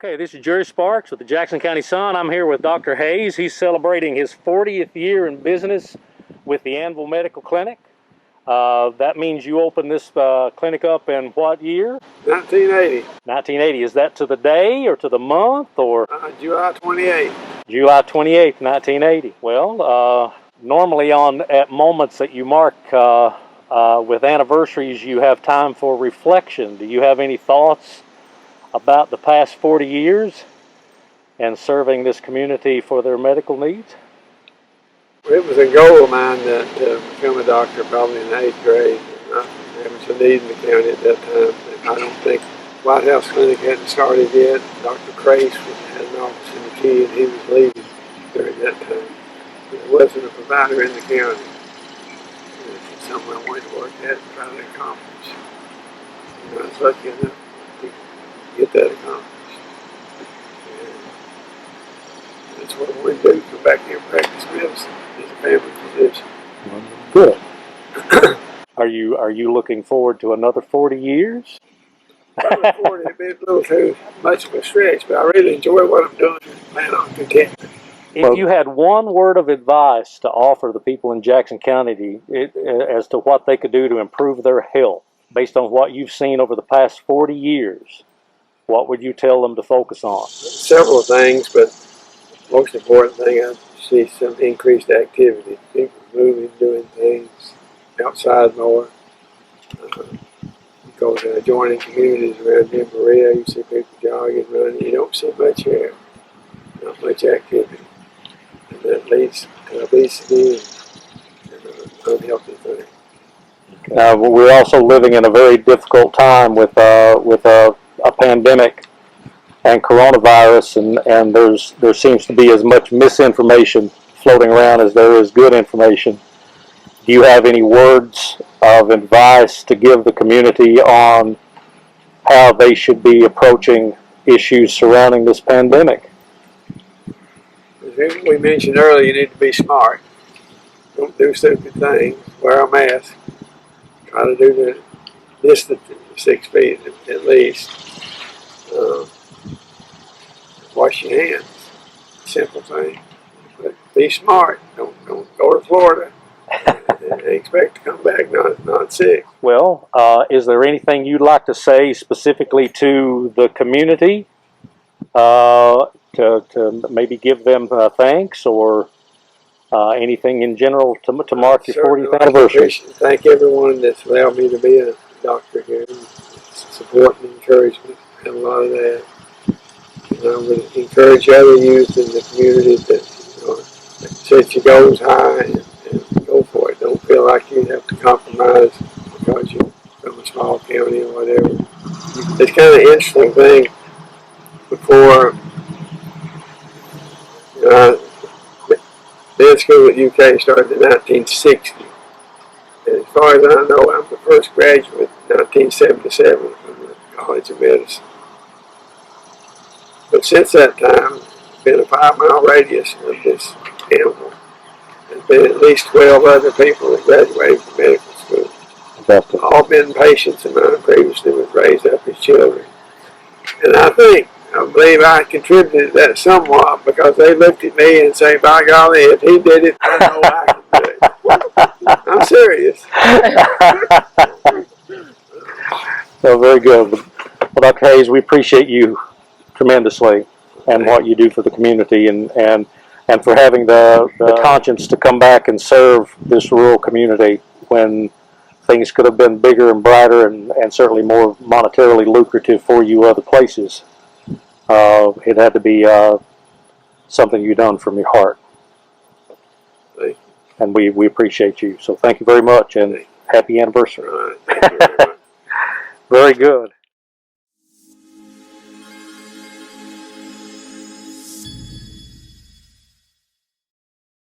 Okay, this is Jerry Sparks with the Jackson County Sun. I'm here with Dr. Hays. He's celebrating his 40th year in business with the Anvil Medical Clinic. That means you opened this clinic up in what year? 1980. 1980. Is that to the day or to the month or? July 28th. July 28th, 1980. Well, normally at moments that you mark with anniversaries, you have time for reflection. Do you have any thoughts about the past 40 years and serving this community for their medical needs? It was a goal of mine to become a doctor probably in the 8th grade. There was a need in the county at that time. I don't think White House Clinic hadn't started yet. Dr. Crace had an office in the key and he was leaving during that time. There wasn't a provider in the county. It's something I wanted to work at and try to accomplish. And I was lucky enough to get that accomplished. And that's what I wanted to do, come back here and practice medicine as a family physician. Good. Are you looking forward to another 40 years? Another 40 would be a little too much of a stretch, but I really enjoy what I'm doing and plan on continuing. If you had one word of advice to offer the people in Jackson County as to what they could do to improve their health, based on what you've seen over the past 40 years, what would you tell them to focus on? Several things, but most important thing, I see some increased activity. People moving, doing things outside more. You go to adjoining communities around here, Maria, you see people jogging, running. You don't see much here, not much activity. And that leads to obesity and unhealthy things. We're also living in a very difficult time with a pandemic and coronavirus, and there seems to be as much misinformation floating around as there is good information. Do you have any words of advice to give the community on how they should be approaching issues surrounding this pandemic? As we mentioned earlier, you need to be smart. Don't do stupid things. Wear a mask. Try to do the distance 6 feet at least. Wash your hands. Simple thing. But be smart. Don't go to Florida and expect to come back not sick. Well, is there anything you'd like to say specifically to the community to maybe give them thanks or anything in general to mark your 40th anniversary? Thank everyone that's allowed me to be a doctor here. Support and encouragement. Have a lot of that. And I would encourage other youth in the community that set your goals high and go for it. Don't feel like you have to compromise because you're from a small county or whatever. It's kind of an interesting thing. Before med school at UK started in 1960. And as far as I know, I'm the first graduate in 1977 from the College of Medicine. But since that time, it's been a 5-mile radius of this Anvil. There's been at least 12 other people that graduated from medical school. All been patients of mine previously was raised up as children. And I believe I contributed that somewhat because they looked at me and say, by golly, if he did it, I know I can do it. I'm serious. So very good. Well, Dr. Hays, we appreciate you tremendously and what you do for the community and for having the conscience to come back and serve this rural community when things could have been bigger and brighter and certainly more monetarily lucrative for you other places. It had to be something you've done from your heart. And we appreciate you. So thank you very much and happy anniversary. All right. Thank you very much. Very good.